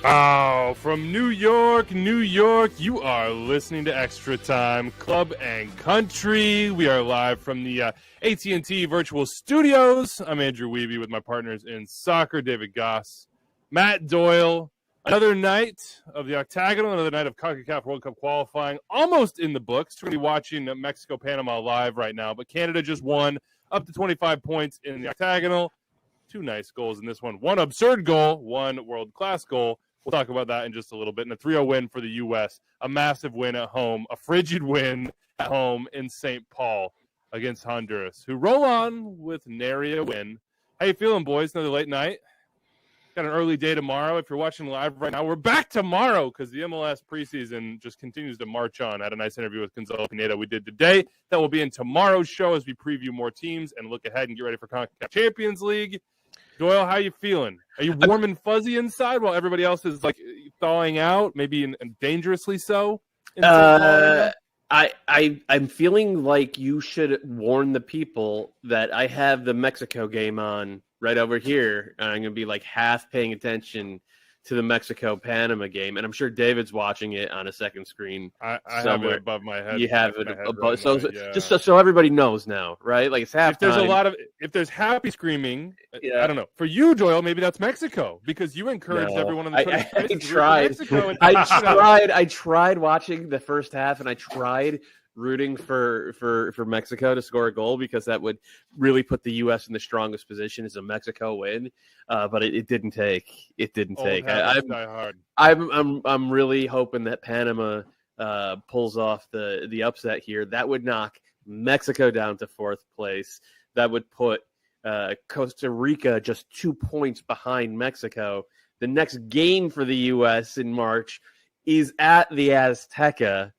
Oh, from New York, New York, you are listening to Extra Time Club and Country. We are live from the AT&T Virtual Studios. I'm Andrew Wiebe with my partners in soccer, David Goss, Matt Doyle. Another night of the Octagonal, another night of Concacaf World Cup Qualifying, almost in the books. We're going to be watching Mexico-Panama live right now, but Canada just won up to 25 points in the Octagonal. Two nice goals in this one. One absurd goal, one world-class goal. We'll talk about that in just a little bit. And a 3-0 win for the U.S., a massive win at home, a frigid win at home in St. Paul against Honduras, who roll on with nary a win. How you feeling, boys? Another late night? Got an early day tomorrow. If you're watching live right now, we're back tomorrow because the MLS preseason just continues to march on. I had a nice interview with Gonzalo Pineda we did today. That will be in tomorrow's show as we preview more teams and look ahead and get ready for CONCACAF Champions League. Doyle, how you feeling? Are you warm and fuzzy inside while everybody else is like thawing out, maybe dangerously so? I'm feeling like you should warn the people that I have the Mexico game on right over here, and I'm going to be like half paying attention to the Mexico-Panama game, and I'm sure David's watching it on a second screen. I have it above my head. You have it above, just so everybody knows now, right? Like it's halftime. If there's happy screaming, I don't know. For you, Doyle, maybe that's Mexico because you encouraged everyone on the Twitter space. I tried watching the first half, and I tried rooting for Mexico to score a goal because that would really put the U.S. in the strongest position as a Mexico win. But it didn't take. It didn't take. I'm really hoping that Panama pulls off the upset here. That would knock Mexico down to fourth place. That would put Costa Rica just 2 points behind Mexico. The next game for the U.S. in March is at the Azteca.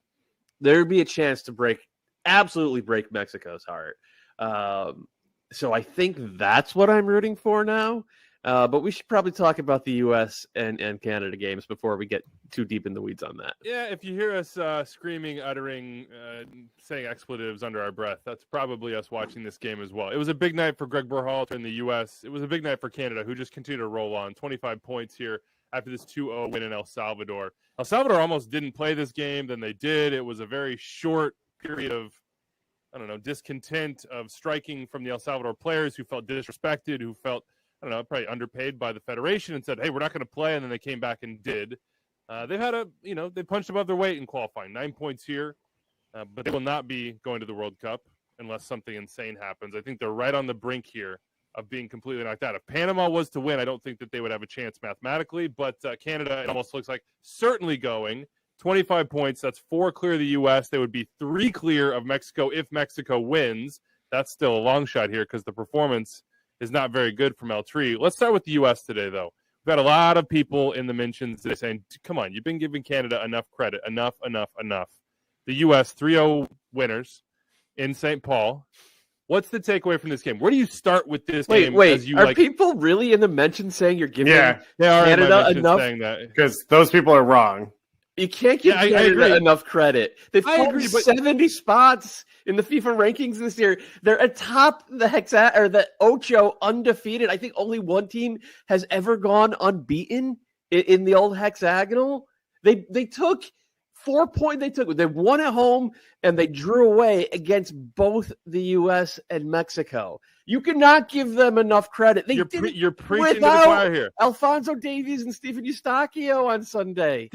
There'd be a chance to absolutely break Mexico's heart. So I think that's what I'm rooting for now. But we should probably talk about the U.S. and Canada games before we get too deep in the weeds on that. Yeah, if you hear us screaming, uttering, saying expletives under our breath, that's probably us watching this game as well. It was a big night for Greg Berhalter in the U.S. It was a big night for Canada, who just continued to roll on. 25 points here after this 2-0 win in El Salvador. El Salvador almost didn't play this game, then they did. It was a very short period of, discontent, of striking from the El Salvador players who felt disrespected, who felt, probably underpaid by the federation and said, hey, we're not going to play, and then they came back and did. They've had they punched above their weight in qualifying. 9 points here, but they will not be going to the World Cup unless something insane happens. I think they're right on the brink here of being completely knocked out. If Panama was to win, I don't think that they would have a chance mathematically, but Canada, it almost looks like certainly going. 25 points, that's 4 clear of the U.S. They would be 3 clear of Mexico if Mexico wins. That's still a long shot here because the performance is not very good from El Tri. Let's start with the U.S. today, though. We've got a lot of people in the mentions today saying, come on, you've been giving Canada enough credit. Enough. The U.S. 3-0 winners in St. Paul. What's the takeaway from this game? Where do you start with this game? Are people really in the mention saying you're giving they are Canada enough? Saying that because those people are wrong. You can't give Canada enough credit. They've fallen 70 spots in the FIFA rankings this year. They're atop the Ocho undefeated. I think only one team has ever gone unbeaten in the old hexagonal. They took 4 points. They won at home and they drew away against both the U.S. and Mexico. You cannot give them enough credit. You're preaching to the choir here. Alphonso Davies and Stephen Eustachio on Sunday.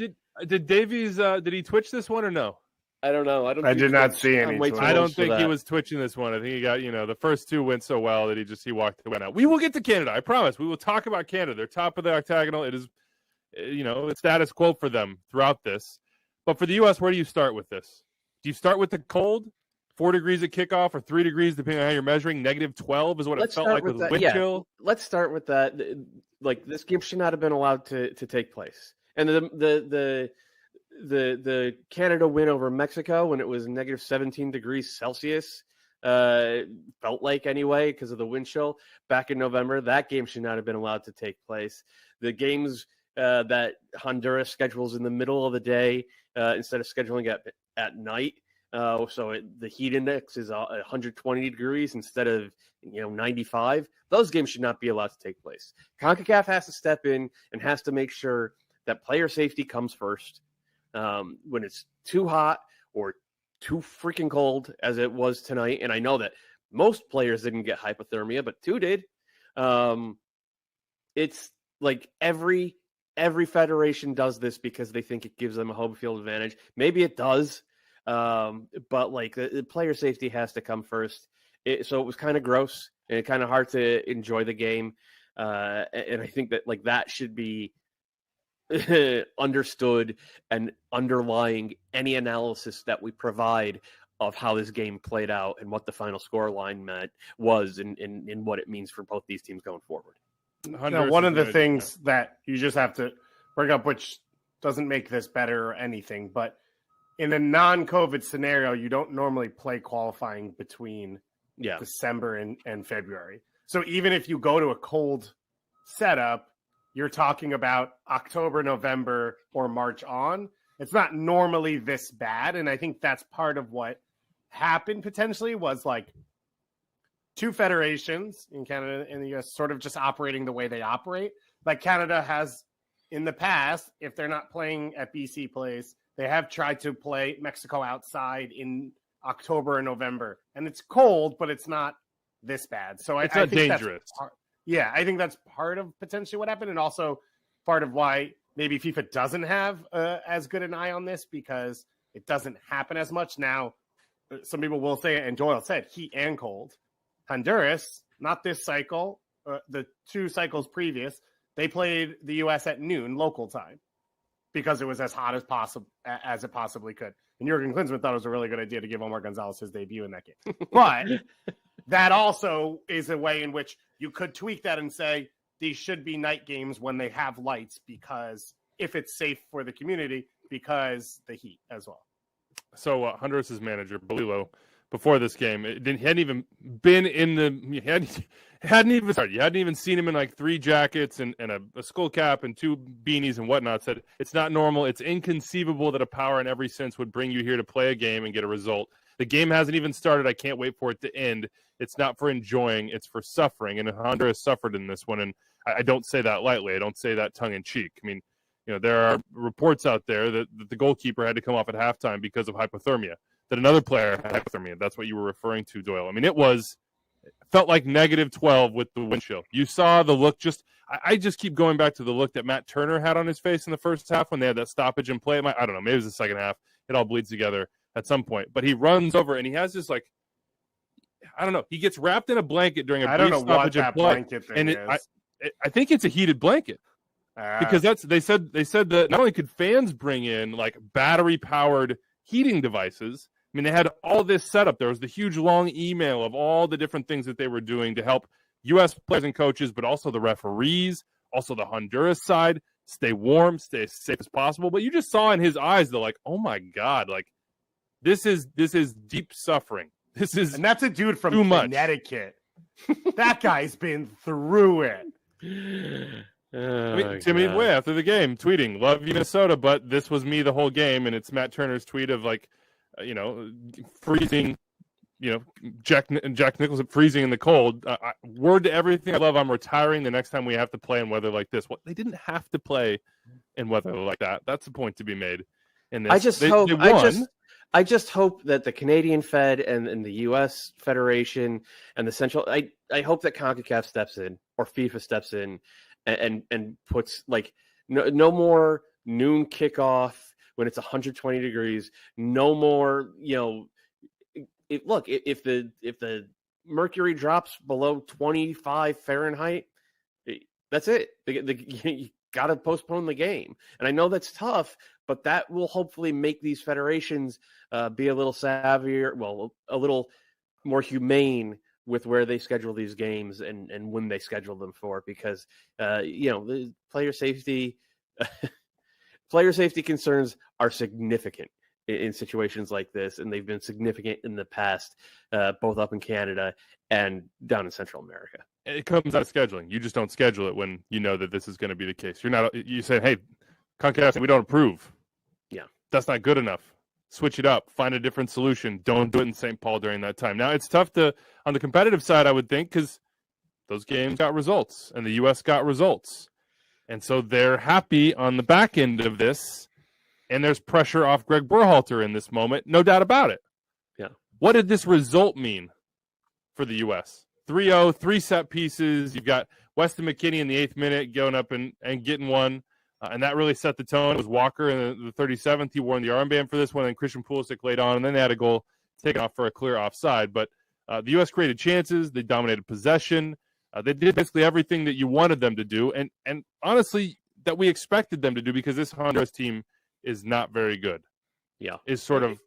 Did Davies? Did he twitch this one or no? I don't know. I did not see any. I don't think he was twitching this one. I think he got the first two went so well that he walked away. Now we will get to Canada. I promise. We will talk about Canada. They're top of the octagonal. It is, it's status quo for them throughout this. But for the U.S., where do you start with this? Do you start with the cold? 4 degrees at kickoff or 3 degrees, depending on how you're measuring. -12 is what it felt like with wind chill. Let's start with that. Like, this game should not have been allowed to take place. And the Canada win over Mexico when it was -17 degrees Celsius, felt like anyway, because of the wind chill back in November, that game should not have been allowed to take place. The games that Honduras schedules in the middle of the day instead of scheduling at night. The heat index is 120 degrees instead of 95. Those games should not be allowed to take place. CONCACAF has to step in and has to make sure that player safety comes first. When it's too hot or too freaking cold as it was tonight, and I know that most players didn't get hypothermia, but 2 did. It's like every federation does this because they think it gives them a home field advantage. Maybe it does, but like the player safety has to come first. So it was kind of gross and kind of hard to enjoy the game. And I think that like that should be understood and underlying any analysis that we provide of how this game played out and what the final score line was and what it means for both these teams going forward. Now, one of the things that you just have to bring up, which doesn't make this better or anything, but in a non-COVID scenario, you don't normally play qualifying between December and February. So even if you go to a cold setup, you're talking about October, November, or March on. It's not normally this bad, and I think that's part of what happened potentially was like two federations in Canada and the US sort of just operating the way they operate. Like Canada has in the past, if they're not playing at BC Place, they have tried to play Mexico outside in October and November. And it's cold, but it's not this bad. So it's I not think dangerous. I think that's part of potentially what happened, and also part of why maybe FIFA doesn't have as good an eye on this because it doesn't happen as much. Now, some people will say, and Doyle said, heat and cold. Honduras, not this cycle, the 2 cycles previous, they played the U.S. at noon local time because it was as hot as it possibly could. And Jurgen Klinsmann thought it was a really good idea to give Omar Gonzalez his debut in that game. But that also is a way in which you could tweak that and say these should be night games when they have lights because if it's safe for the community because the heat as well. So Honduras' manager, Bolillo, before this game, hadn't even been in the hadn't even started. You hadn't even seen him in like 3 jackets and a skull cap and 2 beanies and whatnot. Said it's not normal. It's inconceivable that a power in every sense would bring you here to play a game and get a result. The game hasn't even started. I can't wait for it to end. It's not for enjoying. It's for suffering. And Honduras suffered in this one. And I don't say that lightly. I don't say that tongue in cheek. I mean, there are reports out there that the goalkeeper had to come off at halftime because of hypothermia. That another player had hypothermia. That's what you were referring to, Doyle. I mean, it felt like -12 with the wind chill. You saw the look. I just keep going back to the look that Matt Turner had on his face in the first half when they had that stoppage in play. I don't know. Maybe it was the second half. It all bleeds together at some point. But he runs over and he has this like, I don't know. He gets wrapped in a blanket during a brief stoppage in play. Blanket thing is. I think it's a heated blanket. Because they said that not only could fans bring in like battery powered heating devices. I mean, they had all this set up. There was the huge long email of all the different things that they were doing to help U.S. players and coaches, but also the referees, also the Honduras side, stay warm, stay as safe as possible. But you just saw in his eyes, they're like, oh my God, like this is deep suffering. And that's a dude from Connecticut. That guy's been through it. Timmy Way after the game tweeting, "Love you, Minnesota, but this was me the whole game." And it's Matt Turner's tweet of like, freezing, Jack Nicholson freezing in the cold. Word to everything I love. I'm retiring the next time we have to play in weather like this. What they didn't have to play in weather like that. That's the point to be made. In this, I just hope that the Canadian Fed and the U.S. Federation and the Central. I hope that Concacaf steps in or FIFA steps in and puts like no more noon kickoff when it's 120 degrees. No more, if the mercury drops below 25 Fahrenheit, that's it. You got to postpone the game. And I know that's tough, but that will hopefully make these federations be a little savvier, a little more humane with where they schedule these games and when they schedule them for, because, the player safety concerns are significant in situations like this, and they've been significant in the past, both up in Canada and down in Central America. It comes out of scheduling. You just don't schedule it when you know that this is going to be the case. You say, hey, Concacaf, we don't approve. Yeah. That's not good enough. Switch it up. Find a different solution. Don't do it in St. Paul during that time. Now, it's tough on the competitive side, I would think, because those games got results and the U.S. got results. And so they're happy on the back end of this, and there's pressure off Greg Berhalter in this moment, no doubt about it. Yeah. What did this result mean for the U.S.? 3-0, 3 set pieces. You've got Weston McKennie in the 8th minute going up and getting one, and that really set the tone. It was Walker in the 37th. He wore the armband for this one, and Christian Pulisic laid on, and then they had a goal taken off for a clear offside. But the U.S. created chances. They dominated possession. They did basically everything that you wanted them to do, and honestly, that we expected them to do, because this Honduras team is not very good. Yeah. Is sort of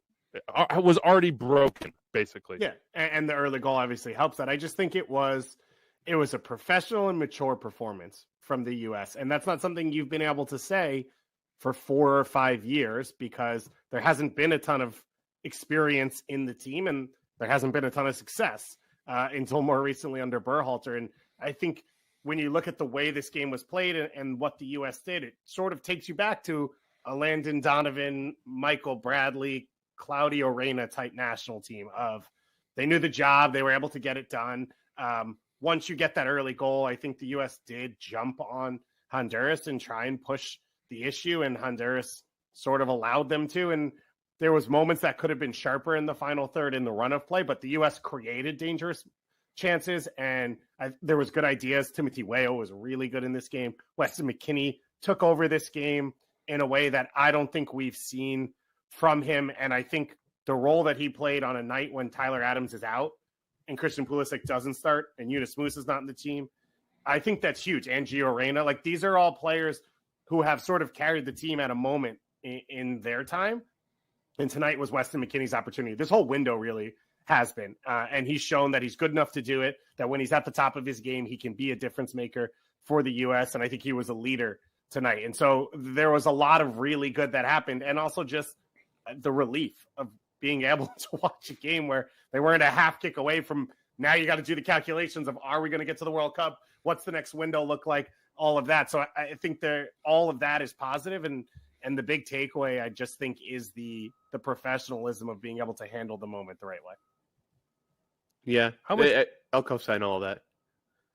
was already broken, basically. Yeah, and the early goal obviously helps that. I just think it was a professional and mature performance from the U.S., and that's not something you've been able to say for 4 or 5 years, because there hasn't been a ton of experience in the team, and there hasn't been a ton of success until more recently under Berhalter. And I think when you look at the way this game was played and what the U.S. did, it sort of takes you back to a Landon Donovan, Michael Bradley, Claudio Reyna type national team of they knew the job. They were able to get it done. Once you get that early goal, I think the U.S. did jump on Honduras and try and push the issue, and Honduras sort of allowed them to. And there was moments that could have been sharper in the final third in the run of play, but the U.S. created dangerous chances, and there was good ideas. Timothy Weah was really good in this game. Weston McKennie took over this game in a way that I don't think we've seen from him, and I think the role that he played on a night when Tyler Adams is out and Christian Pulisic doesn't start and Yunus Moose is not in the team, I think that's huge. And Gio Reyna, like, these are all players who have sort of carried the team at a moment in their time. And tonight was Weston McKennie's opportunity. This whole window really has been. And he's shown that he's good enough to do it, that when he's at the top of his game, he can be a difference maker for the U.S. And I think he was a leader tonight. And so there was a lot of really good that happened. And also just the relief of being able to watch a game where they weren't a half kick away from, now you got to do the calculations of, are we going to get to the World Cup? What's the next window look like? All of that. So I think all of that is positive. And the big takeaway, I just think, is the professionalism of being able to handle the moment the right way. Yeah. I'll co-sign all of that.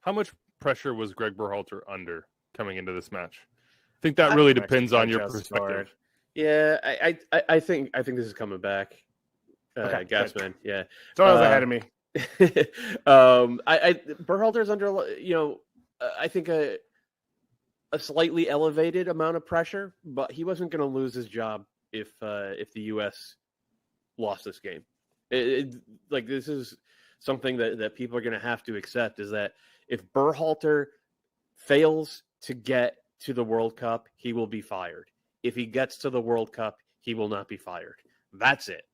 How much pressure was Greg Berhalter under coming into this match? I think that really depends on your perspective. Yeah, I think this is coming back. Okay, Gasman. Yeah. Doyle's ahead of me. Berhalter's under, I think a slightly elevated amount of pressure, but he wasn't going to lose his job if the U.S. lost this game. This is something that people are going to have to accept, is that if Berhalter fails to get to the World Cup, he will be fired. If he gets to the World Cup, he will not be fired. That's it.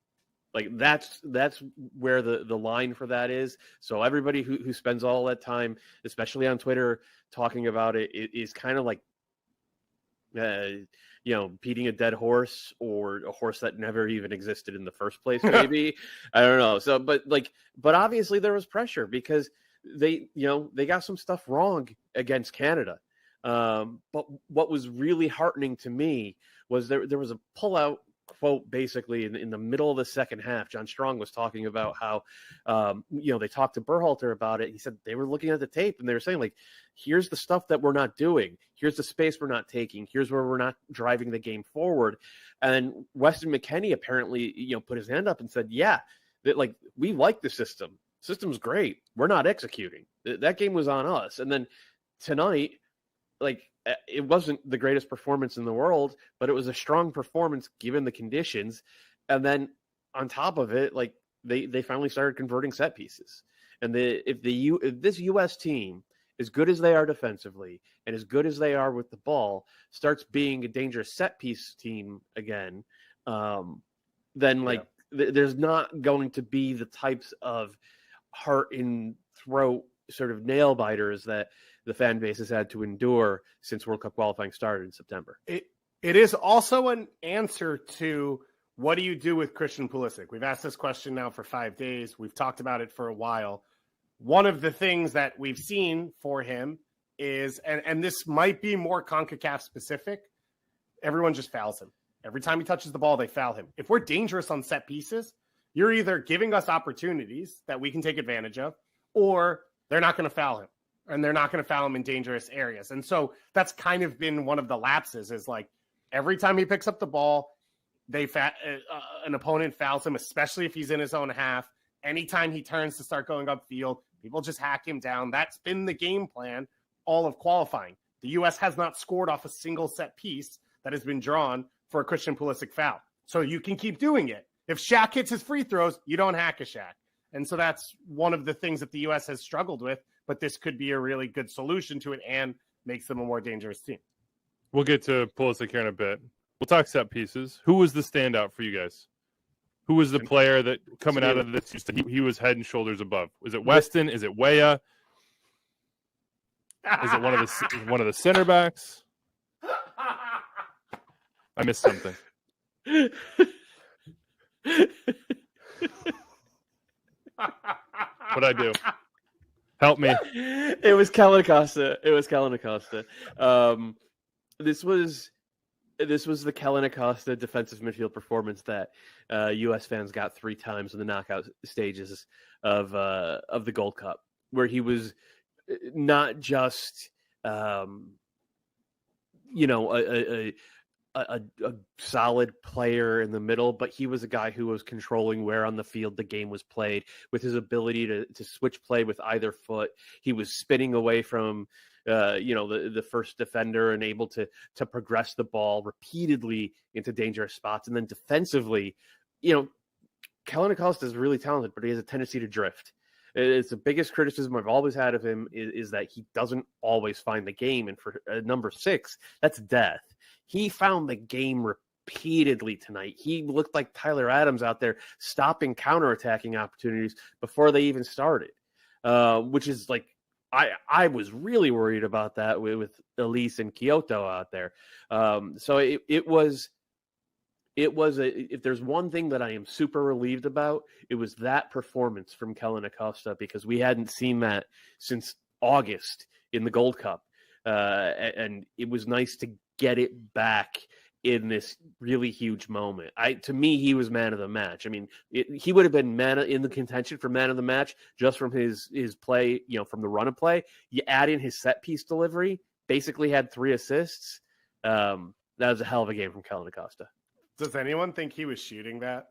That's where the line for that is. So everybody who spends all that time, especially on Twitter, talking about it is kind of like, beating a dead horse, or a horse that never even existed in the first place. Maybe I don't know. So, but obviously there was pressure because they got some stuff wrong against Canada. But what was really heartening to me was there was a pullout quote basically in the middle of the second half. John Strong was talking about how, they talked to Berhalter about it. He said they were looking at the tape and they were saying, like, here's the stuff that we're not doing. Here's the space we're not taking. Here's where we're not driving the game forward. And Weston McKennie apparently, put his hand up and said, yeah, that, like, we like the system. System's great. We're not executing. That game was on us. And then tonight, like, it wasn't the greatest performance in the world, but it was a strong performance given the conditions. And then on top of it, like, they finally started converting set pieces. And if this U.S. team, as good as they are defensively and as good as they are with the ball, starts being a dangerous set piece team again, then there's not going to be the types of heart in throat sort of nail biters that the fan base has had to endure since World Cup qualifying started in September. It is also an answer to, what do you do with Christian Pulisic? We've asked this question now for 5 days. We've talked about it for a while. One of the things that we've seen for him is, and this might be more CONCACAF specific, everyone just fouls him. Every time he touches the ball, they foul him. If we're dangerous on set pieces, you're either giving us opportunities that we can take advantage of, or they're not going to foul him. and they're not going to foul him in dangerous areas. And so that's kind of been one of the lapses is like every time he picks up the ball, an opponent fouls him, especially if he's in his own half. Anytime he turns to start going upfield, people just hack him down. That's been the game plan all of qualifying. The U.S. has not scored off a single set piece that has been drawn for a Christian Pulisic foul. So you can keep doing it. If Shaq hits his free throws, you don't hack a Shaq. And so that's one of the things that the U.S. has struggled with, but this could be a really good solution to it and makes them a more dangerous team. We'll get to Pulisic here in a bit. We'll talk set pieces. Who was the standout for you guys? Who was the player that coming out of this, he was head and shoulders above? Was it Weston? Is it Weah? Is it one of the center backs? I missed something. What'd I do? Help me. It was Kellen Acosta. This was the Kellen Acosta defensive midfield performance that U.S. fans got 3 times in the knockout stages of the Gold Cup, where he was not just a solid player in the middle, but he was a guy who was controlling where on the field the game was played with his ability to switch play with either foot. He was spinning away from the first defender and able to progress the ball repeatedly into dangerous spots. And then defensively, Kellen Acosta is really talented, but he has a tendency to drift. It's the biggest criticism I've always had of him is that he doesn't always find the game. And for number 6, that's death. He found the game repeatedly tonight. He looked like Tyler Adams out there stopping counterattacking opportunities before they even started, which is like, I was really worried about that with Elise and Kyoto out there. So it was if there's one thing that I am super relieved about, it was that performance from Kellen Acosta, because we hadn't seen that since August in the Gold Cup. And it was nice to get it back in this really huge moment. To me, he was man of the match. I mean, he would have been in the contention for man of the match just from his play, from the run of play. You add in his set piece delivery, basically had 3 assists. That was a hell of a game from Kellen Acosta. Does anyone think he was shooting that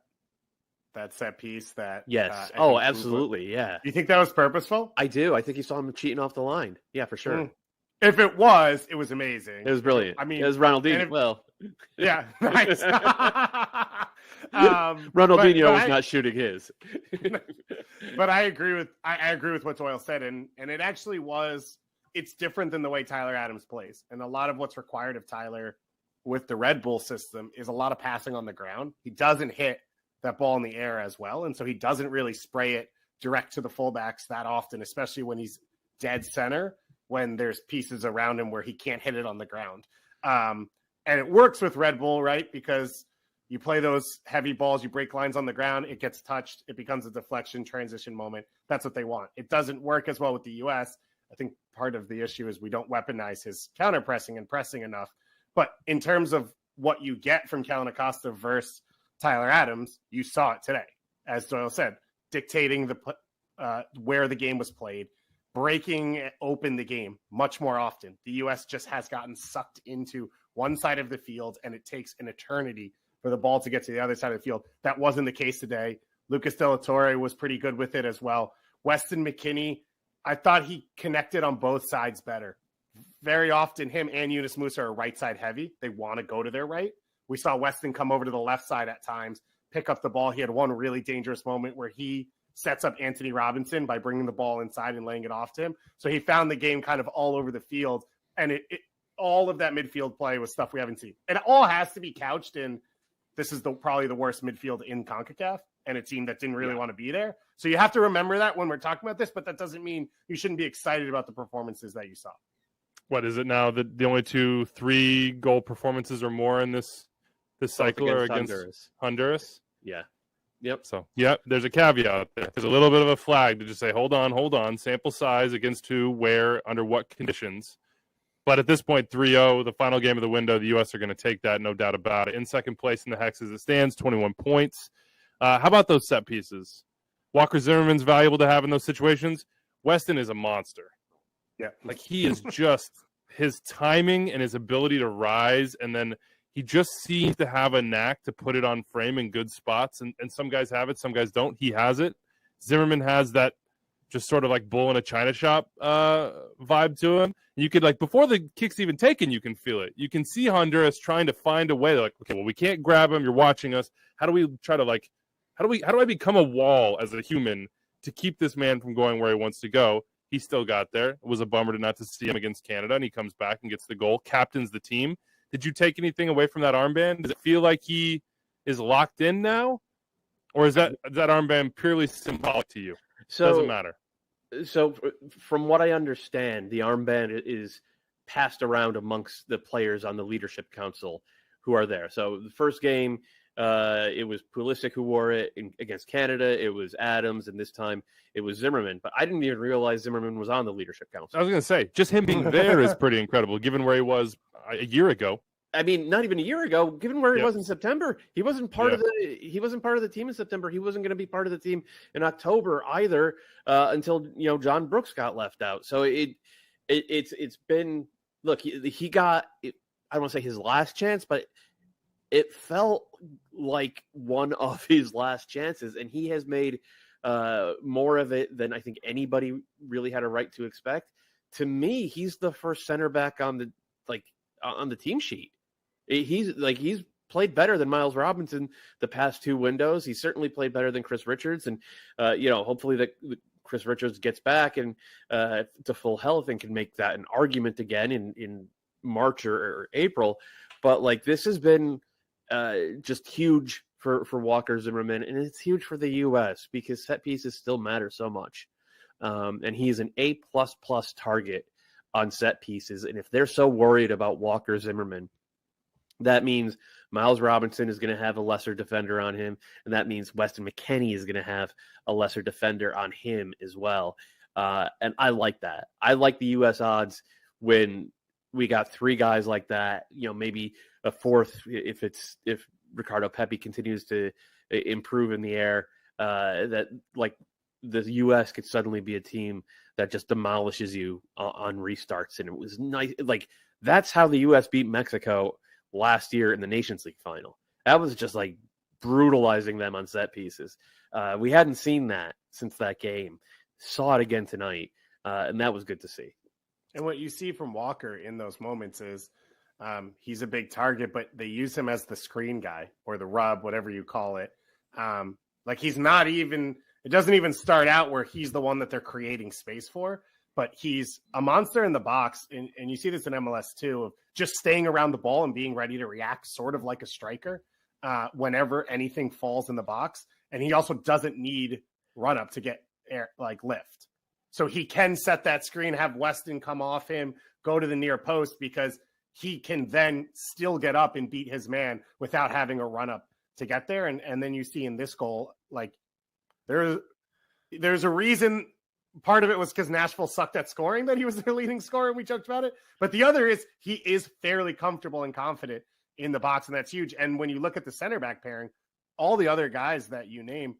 set piece? Yes. Absolutely. Yeah. You think that was purposeful? I do. I think he saw him cheating off the line. Yeah, for sure. If it was amazing. It was brilliant. I mean, it was Ronaldinho. Yeah, nice. Ronaldinho was not shooting his. But I agree with what Doyle said, and it actually was. It's different than the way Tyler Adams plays, and a lot of what's required of Tyler with the Red Bull system is a lot of passing on the ground. He doesn't hit that ball in the air as well, and so he doesn't really spray it direct to the fullbacks that often, especially when he's dead center, when there's pieces around him where he can't hit it on the ground. And it works with Red Bull, right? Because you play those heavy balls, you break lines on the ground, it gets touched, it becomes a deflection transition moment. That's what they want. It doesn't work as well with the U.S. I think part of the issue is we don't weaponize his counter pressing and pressing enough. But in terms of what you get from Kellen Acosta versus Tyler Adams, you saw it today, as Doyle said, dictating where the game was played, breaking open the game much more often. The U.S. just has gotten sucked into one side of the field, and it takes an eternity for the ball to get to the other side of the field. That wasn't the case today. Lucas De La Torre was pretty good with it as well. Weston McKennie, I thought he connected on both sides better. Very often, him and Yunus Musa are right side heavy. They want to go to their right. We saw Weston come over to the left side at times, pick up the ball. He had one really dangerous moment where he sets up Anthony Robinson by bringing the ball inside and laying it off to him. So he found the game kind of all over the field. And all of that midfield play was stuff we haven't seen. And it all has to be couched in this is probably the worst midfield in CONCACAF and a team that didn't really want to be there. So you have to remember that when we're talking about this, but that doesn't mean you shouldn't be excited about the performances that you saw. What is it now? The only 3 goal performances or more in this cycle are against Honduras? Yeah. Yep. So, there's a caveat there. There's a little bit of a flag to just say, hold on, sample size against who, where, under what conditions. But at this point, 3-0, the final game of the window, the U.S. are going to take that, no doubt about it. In second place in the Hex as it stands, 21 points. How about those set pieces? Walker Zimmerman's valuable to have in those situations. Weston is a monster. Yeah. Like he is just his timing and his ability to rise, and then he just seems to have a knack to put it on frame in good spots. And some guys have it, some guys don't. He has it. Zimmerman has that just sort of like bull in a china shop vibe to him. You could, like, before the kick's even taken, you can feel it. You can see Honduras trying to find a way. They're like, okay, well, we can't grab him. You're watching us. How do we try to, like, how do I become a wall as a human to keep this man from going where he wants to go? He still got there. It was a bummer not to see him against Canada, and he comes back and gets the goal, captains the team. Did you take anything away from that armband? Does it feel like he is locked in now? Or is that armband purely symbolic to you? So, doesn't matter. So from what I understand, the armband is passed around amongst the players on the leadership council who are there. So the first game, it was Pulisic who wore it against Canada. It was Adams, and this time it was Zimmerman. But I didn't even realize Zimmerman was on the leadership council. I was going to say, just him being there is pretty incredible, given where he was a year ago. I mean, not even a year ago. Given where he was in September, he wasn't part of the. He wasn't part of the team in September. He wasn't going to be part of the team in October either, until John Brooks got left out. So it's been, look, he got, I don't want to say his last chance, but it felt like one of his last chances, and he has made more of it than I think anybody really had a right to expect. To me, he's the first center back on the team sheet. He's played better than Miles Robinson the past two windows. He certainly played better than Chris Richards, and hopefully that Chris Richards gets back and to full health and can make that an argument again in March or April. But like, this has been just huge for Walker Zimmerman, and it's huge for the U.S. because set pieces still matter so much, and he's an A++ target on set pieces. And if they're so worried about Walker Zimmerman, that means Miles Robinson is going to have a lesser defender on him, and that means Weston McKennie is going to have a lesser defender on him as well. And I like that. I like the U.S. odds when we got three guys like that, maybe a fourth if Ricardo Pepi continues to improve in the air, that like the U.S. could suddenly be a team that just demolishes you on restarts. And it was nice. Like, that's how the U.S. beat Mexico last year in the Nations League final. That was just like brutalizing them on set pieces. We hadn't seen that since that game. Saw it again tonight, and that was good to see. And what you see from Walker in those moments is he's a big target, but they use him as the screen guy or the rub, whatever you call it. Like, he's not even, it doesn't even start out where he's the one that they're creating space for, but he's a monster in the box. And you see this in MLS too, of just staying around the ball and being ready to react, sort of like a striker, whenever anything falls in the box. And he also doesn't need run up to get lift. So he can set that screen, have Weston come off him, go to the near post, because he can then still get up and beat his man without having a run up to get there. And then you see in this goal, like, there's a reason. Part of it was because Nashville sucked at scoring, that he was their leading scorer, and we joked about it. But the other is he is fairly comfortable and confident in the box, and that's huge. And when you look at the center back pairing, all the other guys that you name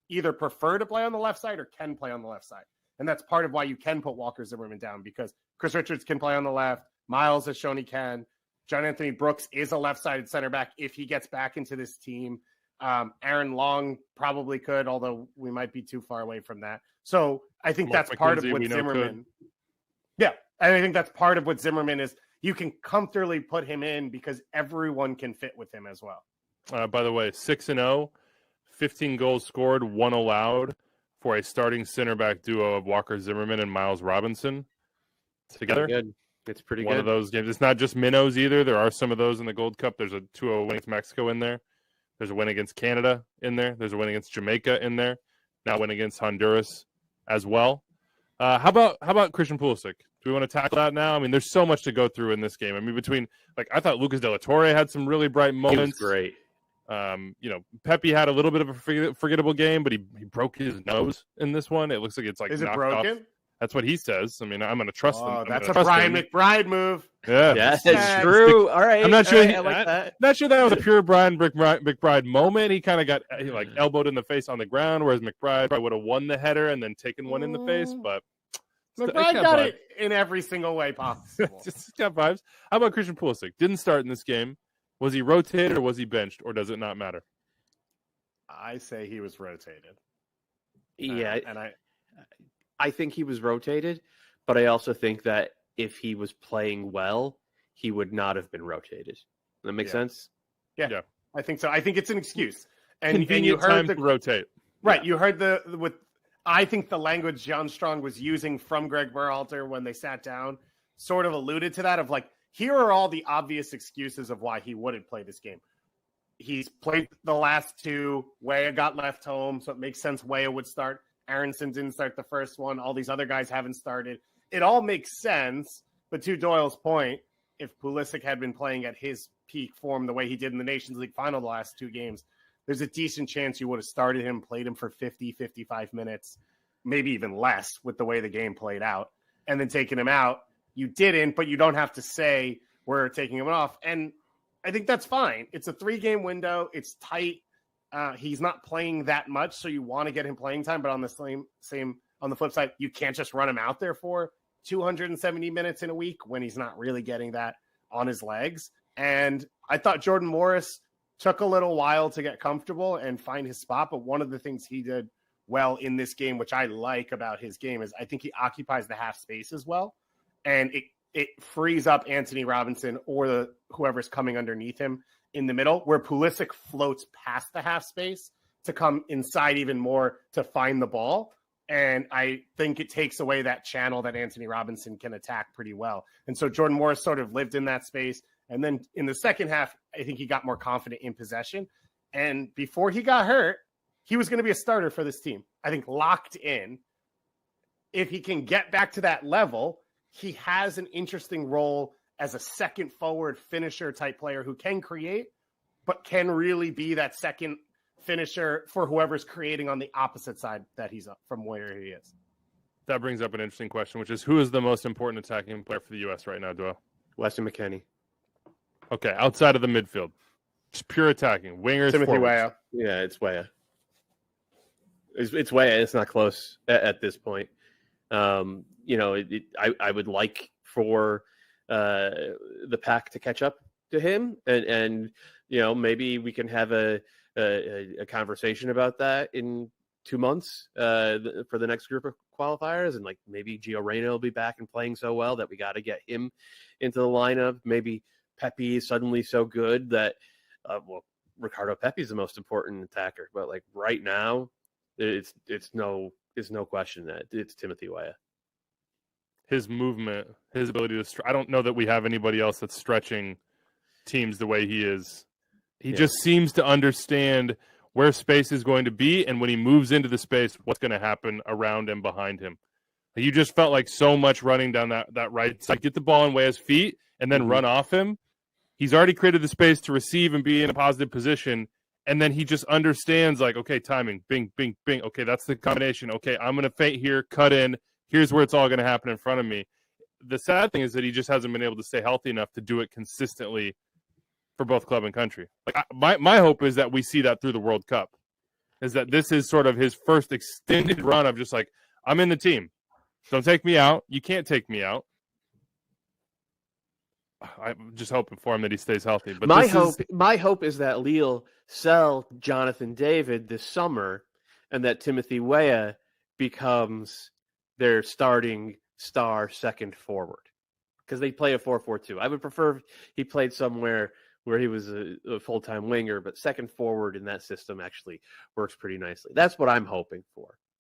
either prefer to play on the left side or can play on the left side. And that's part of why you can put Walker Zimmerman down, because Chris Richards can play on the left. Miles has shown he can. John Anthony Brooks is a left-sided center back if he gets back into this team. Aaron Long probably could, although we might be too far away from that. So I think that's part of what Zimmerman. Yeah, and I think that's part of what Zimmerman is. You can comfortably put him in because everyone can fit with him as well. By the way, 6-0, 15 goals scored, 1 allowed for a starting center back duo of Walker Zimmerman and Miles Robinson together. Good. It's pretty One good. of those games. It's not just minnows either. There are some of those in the Gold Cup. There's a 2-0 win against Mexico in there. There's a win against Canada in there. There's a win against Jamaica in there. Now a win against Honduras as well. How about Christian Pulisic? Do we want to tackle that now? I mean, there's so much to go through in this game. I mean, between, like, I thought Lucas De La Torre had some really bright moments. He was great. Pepi had a little bit of a forgettable game, but he broke his nose in this one. It looks like it's like, is it broken? Off. That's what he says. I mean, I'm going to trust him. That's a Brian McBride move. Yeah, that's true. All right. I'm not sure. Right, I like that. Not sure that was a pure Brian McBride moment. He kind of got elbowed in the face on the ground, whereas McBride probably would have won the header and then taken one in the face. But McBride got it in every single way possible. Just got vibes. How about Christian Pulisic? Didn't start in this game. Was he rotated or was he benched, or does it not matter? I say he was rotated. Yeah, and I think he was rotated, but I also think that if he was playing well, he would not have been rotated. Does that make sense? Yeah, I think so. I think it's an excuse. And you heard to rotate. Right, you heard I think the language John Strong was using from Greg Berhalter when they sat down sort of alluded to that of like, here are all the obvious excuses of why he wouldn't play this game. He's played the last two. Weah got left home, so it makes sense Weah would start. Aronson didn't start the first one. All these other guys haven't started. It all makes sense, but to Doyle's point, if Pulisic had been playing at his peak form the way he did in the Nations League final the last two games, there's a decent chance you would have started him, played him for 50, 55 minutes, maybe even less with the way the game played out, and then taking him out. You didn't, but you don't have to say we're taking him off. And I think that's fine. It's a 3-game window. It's tight. He's not playing that much, so you want to get him playing time. But on the same on the flip side, you can't just run him out there for 270 minutes in a week when he's not really getting that on his legs. And I thought Jordan Morris took a little while to get comfortable and find his spot. But one of the things he did well in this game, which I like about his game, is I think he occupies the half space as well. And it frees up Anthony Robinson or whoever's coming underneath him in the middle, where Pulisic floats past the half space to come inside even more to find the ball. And I think it takes away that channel that Anthony Robinson can attack pretty well. And so Jordan Morris sort of lived in that space. And then in the second half, I think he got more confident in possession. And before he got hurt, he was going to be a starter for this team. I think locked in. If he can get back to that level, he has an interesting role as a second forward finisher type player who can create, but can really be that second finisher for whoever's creating on the opposite side that he's up from where he is. That brings up an interesting question, which is who is the most important attacking player for the U.S. right now, Doyle? Weston McKennie. Okay, outside of the midfield. Just pure attacking. Wingers, Timothy Weah. Yeah, it's Weah. It's Weah. It's not close at this point. I would like for the pack to catch up to him, and maybe we can have a conversation about that in 2 months for the next group of qualifiers, and like maybe Gio Reyna will be back and playing so well that we got to get him into the lineup. Maybe Pepe is suddenly so good that Ricardo Pepe is the most important attacker, but like right now, it's no question that it's Timothy Weah. His movement, his ability to I don't know that we have anybody else that's stretching teams the way he is. He just seems to understand where space is going to be, and when he moves into the space, what's going to happen around and behind him. You just felt like so much running down that right side. Get the ball in Weah's feet and then run off him. He's already created the space to receive and be in a positive position, and then he just understands, like, okay, timing, bing, bing, bing. Okay, that's the combination. Okay, I'm going to feint here, cut in. Here's where it's all going to happen in front of me. The sad thing is that he just hasn't been able to stay healthy enough to do it consistently for both club and country. Like my hope is that we see that through the World Cup, is that this is sort of his first extended run of just like, I'm in the team. Don't take me out. You can't take me out. I'm just hoping for him that he stays healthy. But my hope is that Lille sell Jonathan David this summer, and that Timothy Weah becomes their starting star second forward, because they play a 4-4-2. I would prefer he played somewhere where he was a full-time winger, but second forward in that system actually works pretty nicely. That's what I'm hoping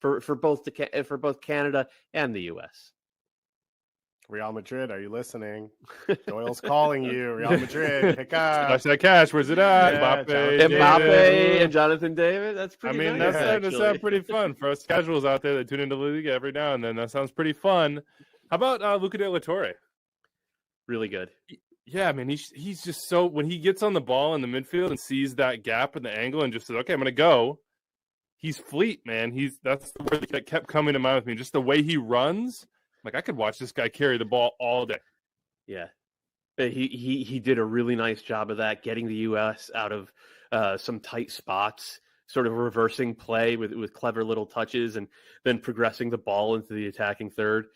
for both Canada and the U.S. Real Madrid, are you listening? Doyle's calling you. Real Madrid, pick up. Watch that cash. Where's it at? Yeah, Mbappe and Jonathan David. That's pretty. That's starting to sound pretty fun for us casuals out there that tune into the league every now and then. That sounds pretty fun. How about Luca De La Torre? Really good. Yeah, I mean, he's just so, when he gets on the ball in the midfield and sees that gap in the angle and just says, okay, I'm going to go. He's fleet, man. That's the word that kept coming to mind with me. Just the way he runs. Like, I could watch this guy carry the ball all day. Yeah. He did a really nice job of that, getting the U.S. out of some tight spots, sort of reversing play with clever little touches, and then progressing the ball into the attacking third.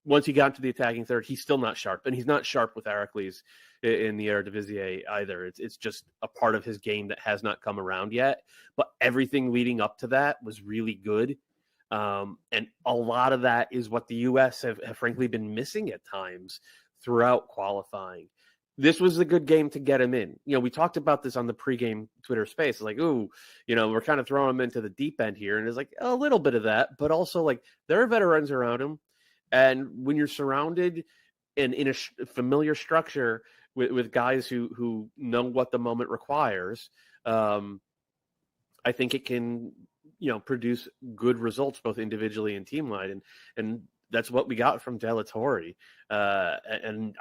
Once he got into the attacking third, he's still not sharp, and he's not sharp with Heracles in the Eredivisie either. It's just a part of his game that has not come around yet. But everything leading up to that was really good. And a lot of that is what the U.S. have frankly been missing at times throughout qualifying. This was a good game to get him in. We talked about this on the pregame Twitter space. It's like, ooh, we're kind of throwing him into the deep end here. And it's like a little bit of that, but also like there are veterans around him. And when you're surrounded in a familiar structure with guys who know what the moment requires, I think it can, produce good results both individually and team-wide. And that's what we got from De La Torre. And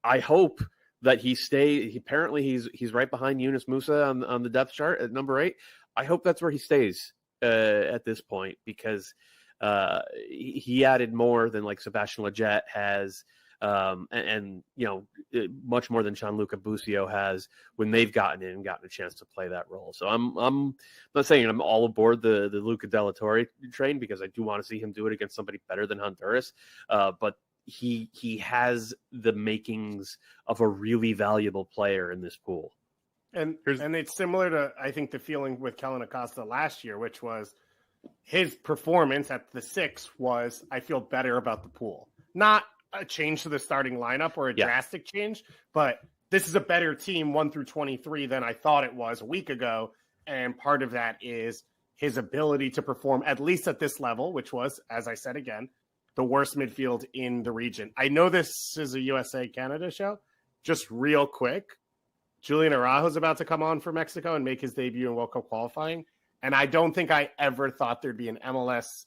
I hope that he stays. Apparently, he's right behind Yunus Musa on the depth chart at number 8. I hope that's where he stays at this point, because he added more than like Sebastian Lletget has, and much more than Gianluca Busio has when they've gotten a chance to play that role. So I'm not saying I'm all aboard the Luca De La Torre train, because I do want to see him do it against somebody better than Honduras, but he has the makings of a really valuable player in this pool. And it's similar to, I think, the feeling with Kellen Acosta last year, which was his performance at the 6 was, I feel better about the pool. Not a change to the starting lineup or a drastic change, but this is a better team 1 through 23 than I thought it was a week ago. And part of that is his ability to perform, at least at this level, which was, as I said again, the worst midfield in the region. I know this is a USA-Canada show. Just real quick, Julian Araujo's about to come on for Mexico and make his debut in World Cup qualifying. And I don't think I ever thought there'd be an MLS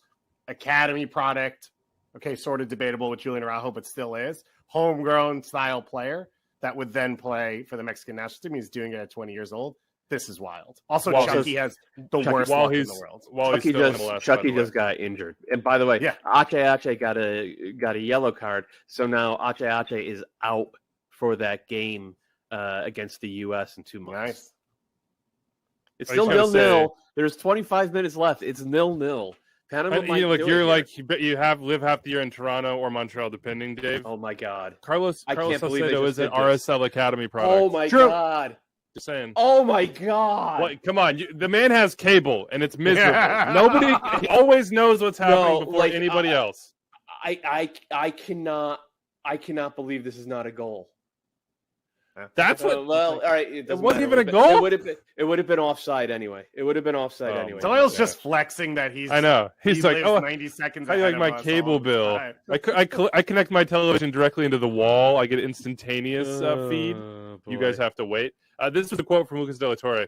Academy product. Okay, sort of debatable with Julian Araujo, but still is. Homegrown style player that would then play for the Mexican national team. He's doing it at 20 years old. This is wild. Also, Chucky has the worst luck in the world. Chucky just got injured. And by the way, Ache got a yellow card. So now Ache is out for that game against the U.S. in 2 months. Nice. It's still 0-0. There's 25 minutes left. It's 0-0. Panama might do it. You live half the year in Toronto or Montreal, depending, Dave. Oh, my God. Carlos Salcedo is an RSL Academy product. Oh, my God. Just saying. Oh my God! What? Come on, the man has cable, and it's miserable. Nobody he always knows what's happening before anybody else. I cannot believe this is not a goal. That's what. Well, all right. It wasn't even a goal. It would have been offside anyway. Anyway. Doyle's just flexing that he's. I know. He's like, 90 seconds. I like my cable bill. I connect my television directly into the wall. I get instantaneous feed. Boy. You guys have to wait. This was a quote from Lucas De La Torre.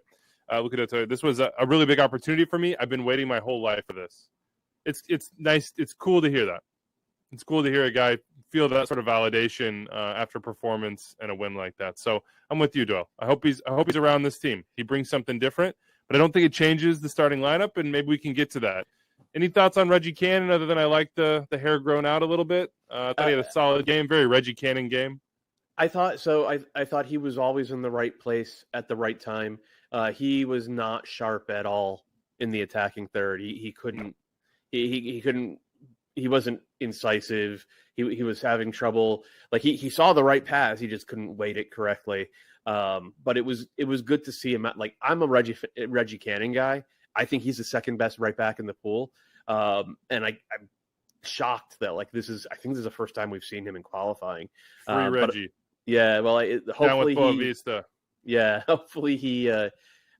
This was a really big opportunity for me. I've been waiting my whole life for this. It's nice. It's cool to hear that. It's cool to hear a guy feel that sort of validation after performance and a win like that. So I'm with you, Doyle. I hope he's around this team. He brings something different, but I don't think it changes the starting lineup, and maybe we can get to that. Any thoughts on Reggie Cannon other than I like the hair grown out a little bit? I thought he had a solid game, very Reggie Cannon game. I thought so. I thought he was always in the right place at the right time. He was not sharp at all in the attacking third. He couldn't. He couldn't. He wasn't incisive. He was having trouble. Like he saw the right pass. He just couldn't weight it correctly. But it was good to see him. I'm a Reggie Cannon guy. I think he's the second best right back in the pool. And I'm shocked that I think this is the first time we've seen him in qualifying. Free Reggie. Yeah, well, hopefully he, I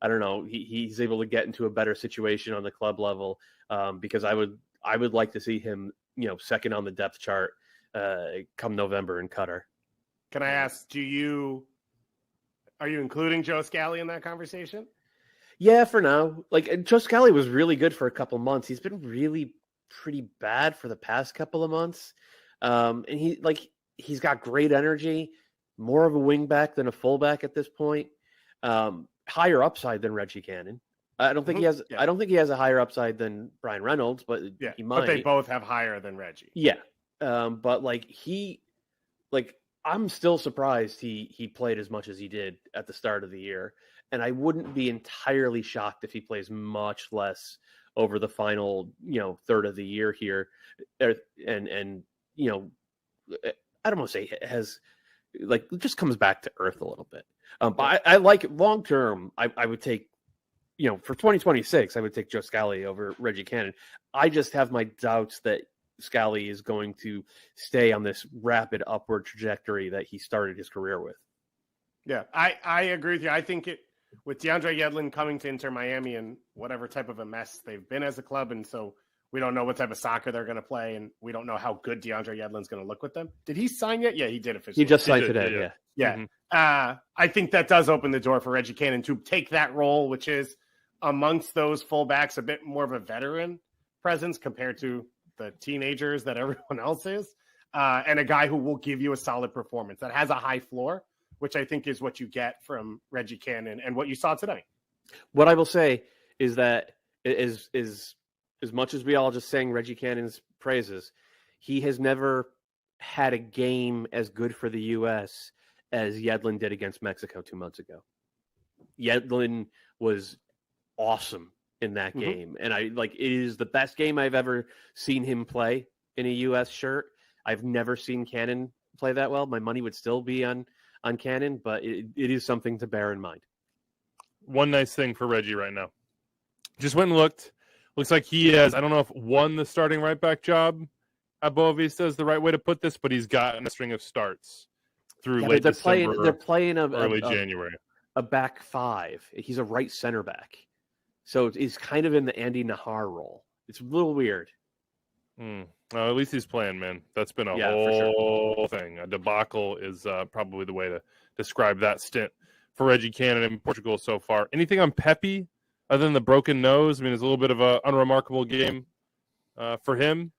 don't know, he's able to get into a better situation on the club level, because I would like to see him, second on the depth chart come November in Qatar. Can I ask, are you including Joe Scally in that conversation? Yeah, for now. Joe Scally was really good for a couple months. He's been really pretty bad for the past couple of months, and he's got great energy. More of a wingback than a fullback at this point. Higher upside than Reggie Cannon. I don't think he has. Yeah. I don't think he has a higher upside than Brian Reynolds, but he might. But they both have higher than Reggie. Yeah, but I'm still surprised he played as much as he did at the start of the year, and I wouldn't be entirely shocked if he plays much less over the final, third of the year here. And I don't want to say has it just comes back to earth a little bit. But I like long term. I would take, for 2026, I would take Joe Scally over Reggie Cannon. I just have my doubts that Scally is going to stay on this rapid upward trajectory that he started his career with. Yeah, I agree with you. I think with DeAndre Yedlin coming to Inter Miami and whatever type of a mess they've been as a club, and so we don't know what type of soccer they're going to play, and we don't know how good DeAndre Yedlin's going to look with them. Did he sign yet? Yeah, he did officially. He just signed today, yeah. Mm-hmm. I think that does open the door for Reggie Cannon to take that role, which is amongst those fullbacks a bit more of a veteran presence compared to the teenagers that everyone else is, and a guy who will give you a solid performance that has a high floor, which I think is what you get from Reggie Cannon and what you saw today. What I will say is that is as much as we all just sang Reggie Cannon's praises, he has never had a game as good for the U.S. as Yedlin did against Mexico 2 months ago. Yedlin was awesome in that game. And it is the best game I've ever seen him play in a U.S. shirt. I've never seen Cannon play that well. My money would still be on Cannon, but it is something to bear in mind. One nice thing for Reggie right now. Just went and looked. Looks like he has, I don't know if won the starting right back job at Boa Vista is the right way to put this, but he's gotten a string of starts through late December, they're playing early January. A back five. He's a right center back. So he's kind of in the Andy Nahar role. It's a little weird. Well, at least he's playing, man. That's been a whole thing. A debacle is probably the way to describe that stint for Reggie Cannon in Portugal so far. Anything on Pepe other than the broken nose? I mean, it's a little bit of an unremarkable game for him.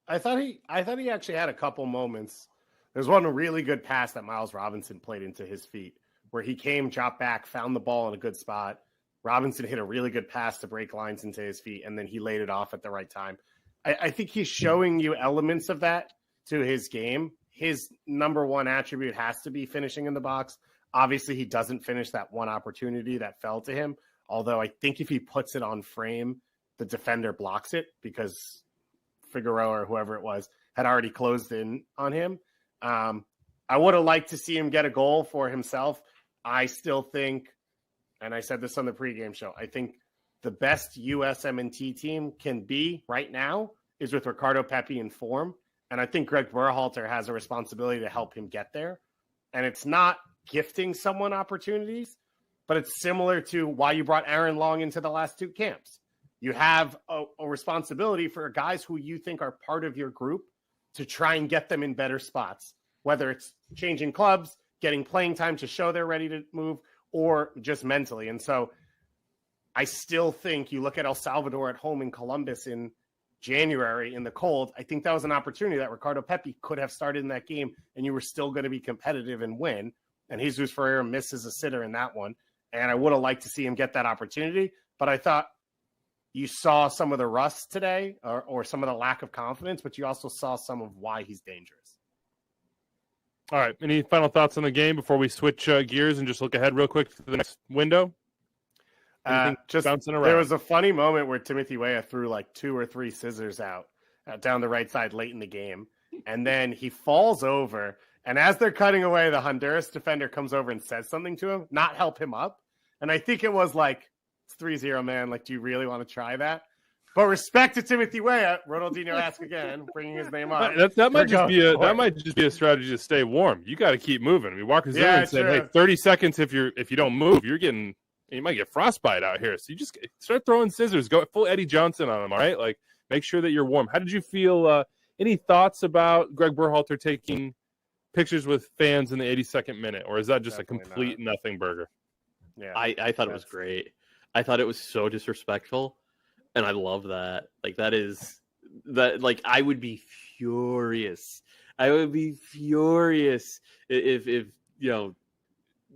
I thought he actually had a couple moments. There's one really good pass that Miles Robinson played into his feet where he came, dropped back, found the ball in a good spot. Robinson hit a really good pass to break lines into his feet, and then he laid it off at the right time. I think he's showing you elements of that to his game. His number one attribute has to be finishing in the box. Obviously, he doesn't finish that one opportunity that fell to him, although I think if he puts it on frame, the defender blocks it because Figueroa or whoever it was had already closed in on him. I would have liked to see him get a goal for himself. I still think, and I said this on the pregame show, I think the best USMNT team can be right now is with Ricardo Pepi in form. And I think Greg Berhalter has a responsibility to help him get there. And it's not gifting someone opportunities, but it's similar to why you brought Aaron Long into the last two camps. You have a responsibility for guys who you think are part of your group to try and get them in better spots, whether it's changing clubs, getting playing time to show they're ready to move, or just mentally. And so I still think you look at El Salvador at home in Columbus in January in the cold. I think that was an opportunity that Ricardo Pepi could have started in that game, and you were still going to be competitive and win. And Jesus Ferreira misses a sitter in that one. And I would have liked to see him get that opportunity, but I thought you saw some of the rust today or some of the lack of confidence, but you also saw some of why he's dangerous. All right. Any final thoughts on the game before we switch gears and just look ahead real quick to the next window? Just bouncing around. There was a funny moment where Timothy Weah threw like 2 or 3 scissors out down the right side late in the game. And then he falls over. And as they're cutting away, the Honduras defender comes over and says something to him, not help him up. And I think it was like, it's 3-0, man. Like, do you really want to try that? But respect to Timothy Weah, Ronaldinho asked again, bringing his name up. That might just be a strategy to stay warm. You got to keep moving. I mean, Walker's there and said, "Hey, 30 seconds. If you don't move, you might get frostbite out here. So you just start throwing scissors. Go full Eddie Johnson on them. All right, like make sure that you're warm." How did you feel? Any thoughts about Greg Berhalter taking pictures with fans in the 82nd minute, or is that just Definitely a complete nothing burger? Yeah, I thought it was great. I thought it was so disrespectful. And I love that. Like, I would be furious. I would be furious if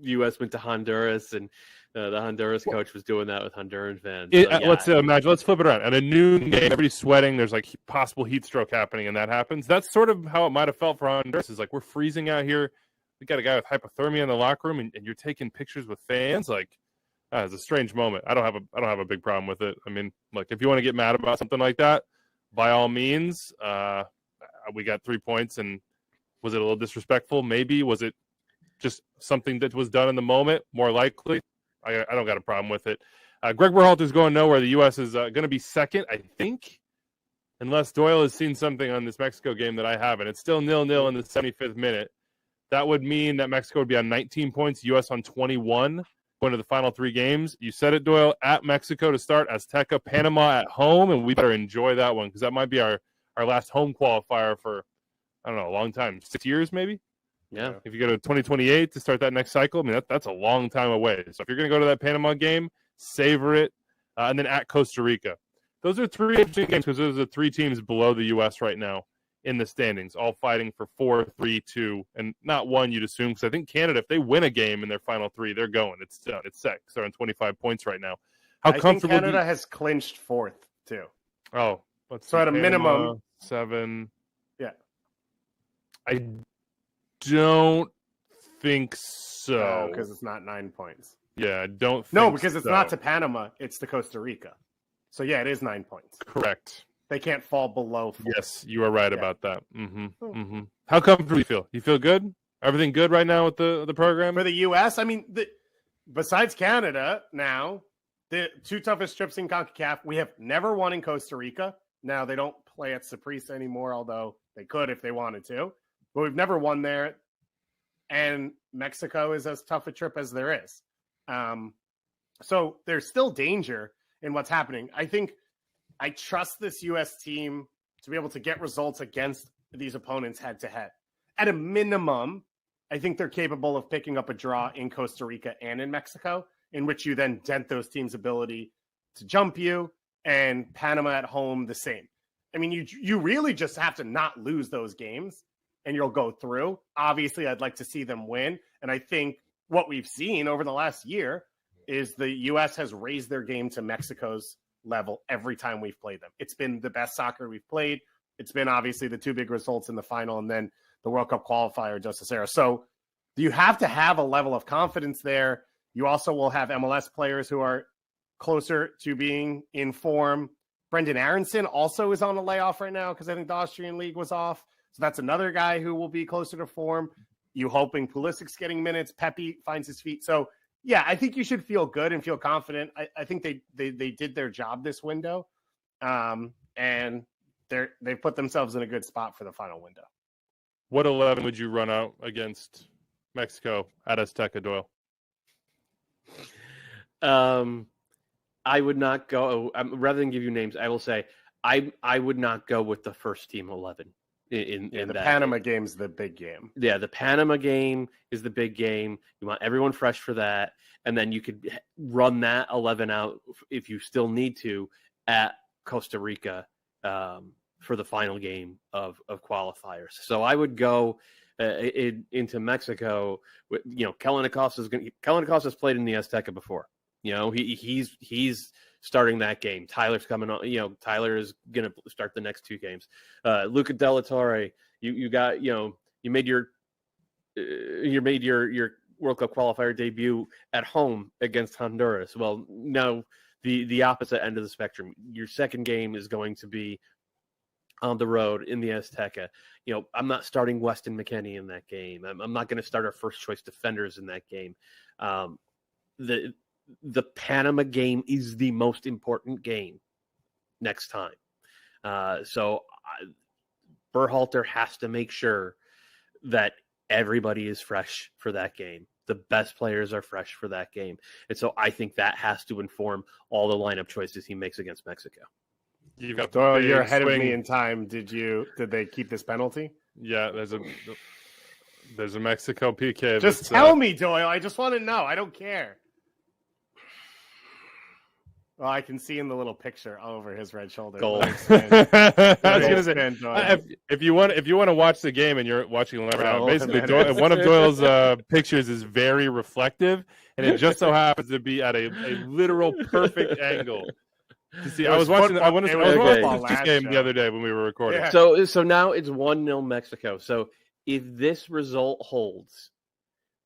U.S. went to Honduras and the Honduras coach was doing that with Honduran fans. Let's imagine. Let's flip it around. At a noon game, everybody's sweating. There's like possible heat stroke happening, and that happens. That's sort of how it might have felt for Honduras. Is like, we're freezing out here. We got a guy with hypothermia in the locker room, and you're taking pictures with fans. Like, It's a strange moment. I don't have a big problem with it. I mean, look, if you want to get mad about something like that, by all means. We got 3 points, and was it a little disrespectful? Maybe. Was it just something that was done in the moment? More likely. I don't got a problem with it. Greg Berhalter is going nowhere. The U.S. is going to be second, I think, unless Doyle has seen something on this Mexico game that I haven't. It's still 0-0 in the 75th minute. That would mean that Mexico would be on 19 points, U.S. on 21. Going to the final 3 games. You said it, Doyle, at Mexico to start, Azteca, Panama at home, and we better enjoy that one because that might be our last home qualifier for, I don't know, a long time, 6 years maybe? Yeah. If you go to 2028 to start that next cycle, I mean, that's a long time away. So if you're going to go to that Panama game, savor it, and then at Costa Rica. Those are 3 interesting games because those are 3 teams below the U.S. right now in the standings, all fighting for 4, 3, 2, and not 1, you'd assume, because I think Canada, if they win a game in their final 3, they're going. It's done. It's set. They're on 25 points right now. How I comfortable? think Canada has clinched 4th too. Oh, so at a minimum 7. Yeah, I don't think so because it's not 9 points. Yeah, I don't. Think no, because it's so. not to Panama; it's to Costa Rica. So yeah, it is 9 points. Correct. They can't fall below 4. Yes, you are right about that. Mm-hmm. How comfortable do you feel? You feel good? Everything good right now with the program? For the U.S., I mean, besides Canada now, the 2 toughest trips in Concacaf, we have never won in Costa Rica. Now, they don't play at Saprissa anymore, although they could if they wanted to. But we've never won there. And Mexico is as tough a trip as there is. So there's still danger in what's happening. I trust this U.S. team to be able to get results against these opponents head-to-head. At a minimum, I think they're capable of picking up a draw in Costa Rica and in Mexico, in which you then dent those teams' ability to jump you, and Panama at home the same. I mean, you really just have to not lose those games, and you'll go through. Obviously, I'd like to see them win, and I think what we've seen over the last year is the U.S. has raised their game to Mexico's level every time we've played them. It's been the best soccer we've played. It's been obviously the 2 big results in the final and then the World Cup qualifier, Justice Era. So you have to have a level of confidence there. You also will have MLS players who are closer to being in form. Brendan Aronson also is on a layoff right now because I think the Austrian League was off. So that's another guy who will be closer to form. You hoping Pulisic's getting minutes. Pepe finds his feet. So yeah, I think you should feel good and feel confident. I think they did their job this window, and they've put themselves in a good spot for the final window. What 11 would you run out against Mexico at Azteca, Doyle? I would not go. Rather than give you names, I will say I would not go with the first team 11. In the that Panama game's the big game. Yeah, the Panama game is the big game. You want everyone fresh for that, and then you could run that 11 out if you still need to at Costa Rica for the final game of qualifiers. So I would go into Mexico. Kellen Acosta's played in the Azteca before. He's starting that game. Tyler's coming on. Tyler is going to start the next 2 games. Luca De La Torre, you made your World Cup qualifier debut at home against Honduras. Well, now the opposite end of the spectrum. Your second game is going to be on the road in the Azteca. I'm not starting Weston McKennie in that game. I'm not going to start our first choice defenders in that game. The Panama game is the most important game next time. So Berhalter has to make sure that everybody is fresh for that game. The best players are fresh for that game. And so I think that has to inform all the lineup choices he makes against Mexico. You've got Doyle, you're ahead of me in time. Did they keep this penalty? Yeah, there's a Mexico PK. Just tell me, Doyle. I just want to know. I don't care. Well, I can see in the little picture over his red shoulder. Goal. I was going to say, if you want to watch the game and you're watching live now, basically one of Doyle's pictures is very reflective, and it just so happens to be at a literal perfect angle. To see, I was watching this game the other day when we were recording. Yeah. So now it's 1-0 Mexico. So if this result holds,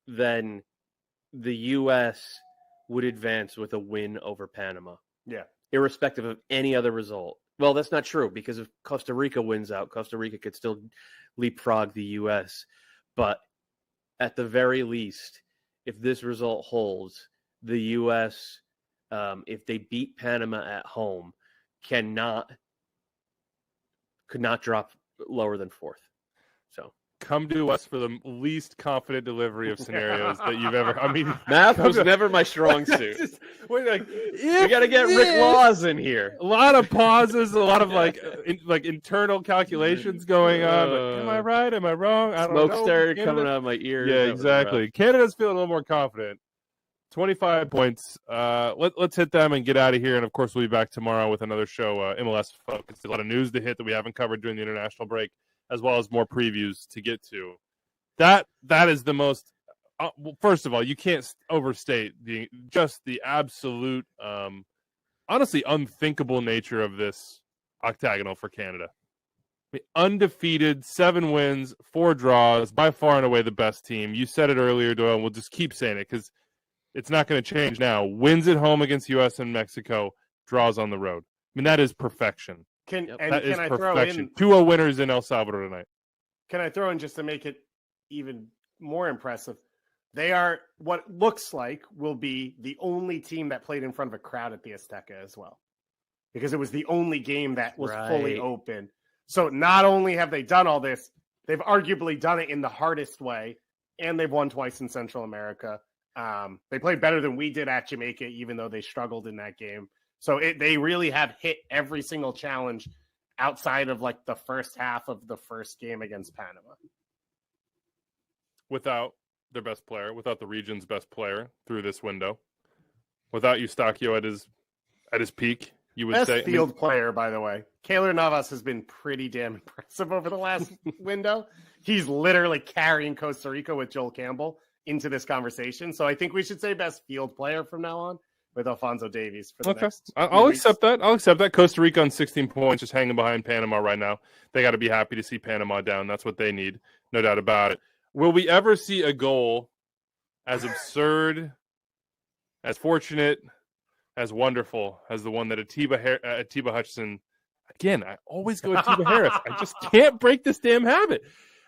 then the U.S. would advance with a win over Panama. Yeah. Irrespective of any other result. Well, that's not true, because if Costa Rica wins out, Costa Rica could still leapfrog the U.S. But at the very least, if this result holds, the U.S., if they beat Panama at home, could not drop lower than fourth. So come to us for the least confident delivery of scenarios that you've ever. I mean, math was never my strong suit. We're like, We got to get Rick Laws in here. A lot of pauses, a lot of like internal calculations going on. Like, am I right? Am I wrong? I don't know. Smoke started coming out of my ears. Yeah, exactly. Canada's feeling a little more confident. 25 points. Let's hit them and get out of here. And of course, we'll be back tomorrow with another show, MLS focused. A lot of news to hit that we haven't covered during the international break, as well as more previews to get to. That is the most. Well, first of all, you can't overstate the absolute, honestly, unthinkable nature of this octagonal for Canada. I mean, undefeated, 7 wins, 4 draws, by far and away the best team. You said it earlier, Doyle, and we'll just keep saying it because it's not going to change now. Wins at home against U.S. and Mexico, draws on the road. I mean, that is perfection. Can I perfection. Throw in 2-0 winners in El Salvador tonight? Can I throw in, just to make it even more impressive, they are what looks like will be the only team that played in front of a crowd at the Azteca as well, because it was the only game that was fully open. So not only have they done all this, they've arguably done it in the hardest way, and they've won twice in Central America. They played better than we did at Jamaica, even though they struggled in that game. So they really have hit every single challenge outside of like the first half of the first game against Panama. Without their best player, without the region's best player through this window, without Eustachio at his peak, you would say. Best field player, by the way. Keylor Navas has been pretty damn impressive over the last window. He's literally carrying Costa Rica with Joel Campbell into this conversation. So I think we should say best field player from now on with Alphonso Davies for the next. I'll accept that. Costa Rica on 16 points, just hanging behind Panama right now. They got to be happy to see Panama down. That's what they need. No doubt about it. Will we ever see a goal as absurd, as fortunate, as wonderful as the one that Atiba Hutchinson, again, I always go Atiba Harris. I just can't break this damn habit.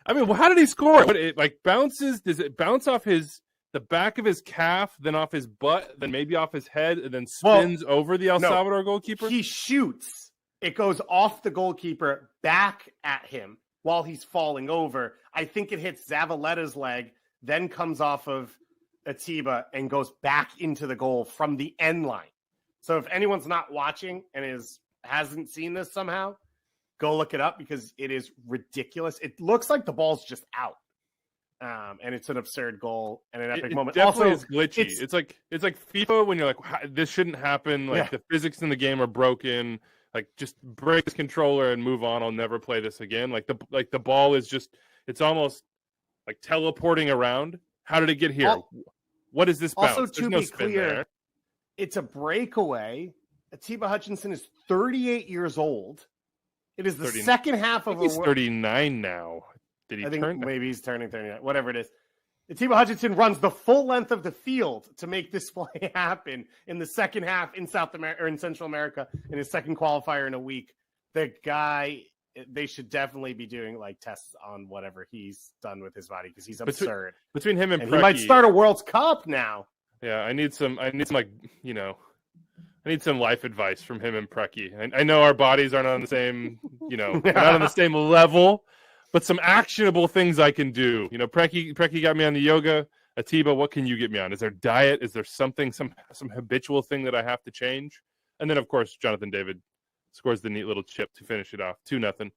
I mean, how did he score? It like bounces. Does it bounce off the back of his calf, then off his butt, then maybe off his head, and then spins over the El Salvador goalkeeper? He shoots. It goes off the goalkeeper back at him while he's falling over. I think it hits Zavaletta's leg, then comes off of Atiba and goes back into the goal from the end line. So if anyone's not watching and hasn't seen this somehow, go look it up because it is ridiculous. It looks like the ball's just out. And it's an absurd goal and an epic moment. Definitely also, is glitchy. It's like FIFA when you're like, this shouldn't happen. Like the physics in the game are broken. Like just break this controller and move on. I'll never play this again. Like the ball is just, it's almost like teleporting around. How did it get here? What is this bounce? Also, to be clear, it's a breakaway. Atiba Hutchinson is 38 years old. It is the second half of he's 39 now. Did he turn? Maybe he's turning 39. Whatever it is. Atiba Hutchinson runs the full length of the field to make this play happen in the second half in South America or in Central America in his second qualifier in a week. The guy, they should definitely be doing like tests on whatever he's done with his body because he's absurd. Between him and Preki, he might start a World Cup now. Yeah, I need some like, I need some life advice from him and Preki. I know our bodies aren't on the same, not on the same level, but some actionable things I can do. Preki got me on the yoga. Atiba, what can you get me on? Is there diet? Is there something, some habitual thing that I have to change? And then, of course, Jonathan David scores the neat little chip to finish it off, 2-0.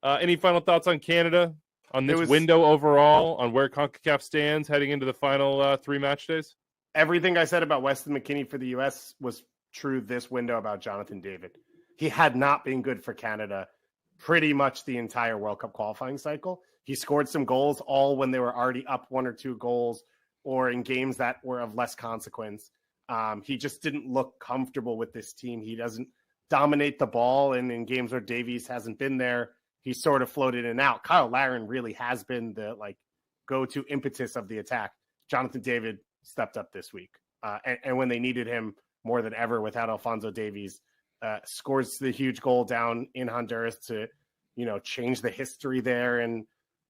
Any final thoughts on Canada, on this window overall, on where CONCACAF stands heading into the final 3 match days? Everything I said about Weston McKennie for the U.S. was true this window about Jonathan David. He had not been good for Canada pretty much the entire World Cup qualifying cycle. He scored some goals all when they were already up 1 or 2 goals or in games that were of less consequence. He just didn't look comfortable with this team. He doesn't dominate the ball, and in games where Davies hasn't been there, he sort of floated in and out. Kyle Larin really has been the go-to impetus of the attack. Jonathan David stepped up this week. and when they needed him more than ever without Alphonso Davies, scores the huge goal down in Honduras to, change the history there and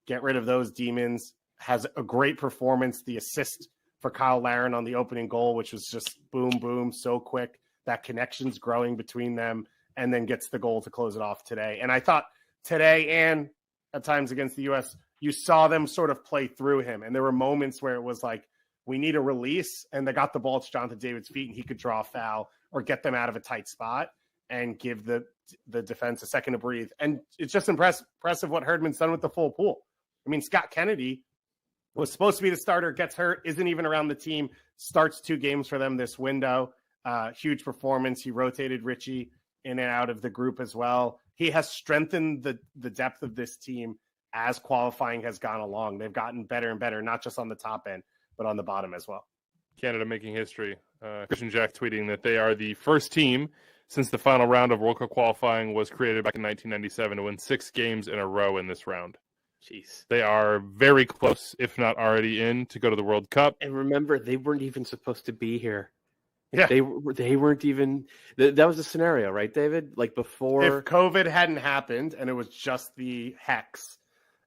get rid of those demons. Has a great performance. The assist for Kyle Larin on the opening goal, which was just boom, boom, so quick. That connection's growing between them, and then gets the goal to close it off today. And I thought today, and at times against the U.S., you saw them sort of play through him. And there were moments where it was like, we need a release, and they got the ball to Jonathan David's feet, and he could draw a foul or get them out of a tight spot and give the defense a second to breathe. And it's just impressive what Herdman's done with the full pool. I mean, Scott Kennedy was supposed to be the starter, gets hurt, isn't even around the team, starts 2 games for them this window. Huge performance. He rotated Richie in and out of the group as well. He has strengthened the depth of this team as qualifying has gone along. They've gotten better and better, not just on the top end, but on the bottom as well. Canada making history. Christian Jack tweeting that they are the first team since the final round of World Cup qualifying was created back in 1997 to win 6 games in a row in this round. Jeez. They are very close, if not already in, to go to the World Cup. And remember, they weren't even supposed to be here. Yeah. They weren't even that was the scenario, right, David? Like before, if COVID hadn't happened and it was just the hex,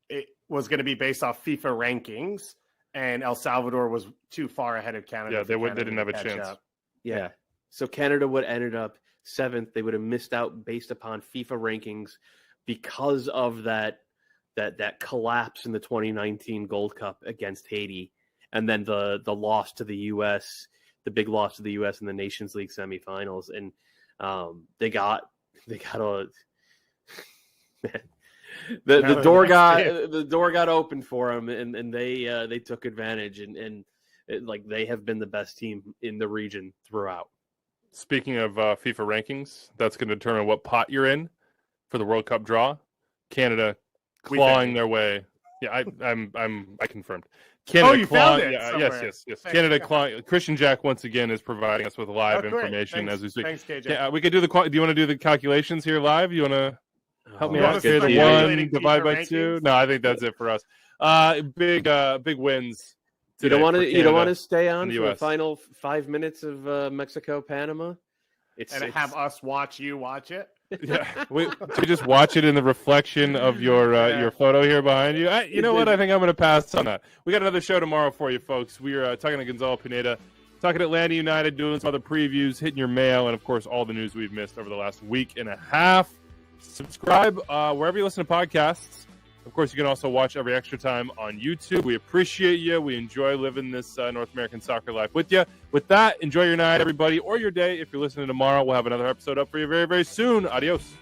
it was going to be based off FIFA rankings, and El Salvador was too far ahead of Canada. Yeah, they didn't have a chance. Yeah. So Canada would have ended up 7th. They would have missed out based upon FIFA rankings because of that collapse in the 2019 Gold Cup against Haiti, and then the loss to the U.S., the big loss to the U.S. in the Nations League semifinals, and they got a man. The door got opened for them, and they took advantage, and they have been the best team in the region throughout. Speaking of FIFA rankings, that's going to determine what pot you're in for the World Cup draw. Canada clawing their way. Yeah, I confirmed. Canada you found it. Yeah, somewhere. yes. Thanks. Canada clawing. Christian Jack once again is providing us with live information as we speak. Thanks, KJ. Yeah, we could do do you want to do the calculations here live? You want to help me You out? wanna Say start the calculating 1 divided by FIFA 2. rankings? No, I think that's it for us. Big wins. You don't want to stay on and the for the US. final 5 minutes of Mexico Panama. And have us watch you watch it. Yeah, we just watch it in the reflection of your photo here behind you. You know what? I think I'm going to pass on that. We got another show tomorrow for you, folks. We are talking to Gonzalo Pineda, talking Atlanta United, doing some other previews, hitting your mail, and of course all the news we've missed over the last week and a half. Subscribe wherever you listen to podcasts. Of course, you can also watch every extra time on YouTube. We appreciate you. We enjoy living this North American soccer life with you. With that, enjoy your night, everybody, or your day. If you're listening tomorrow, we'll have another episode up for you very, very soon. Adios.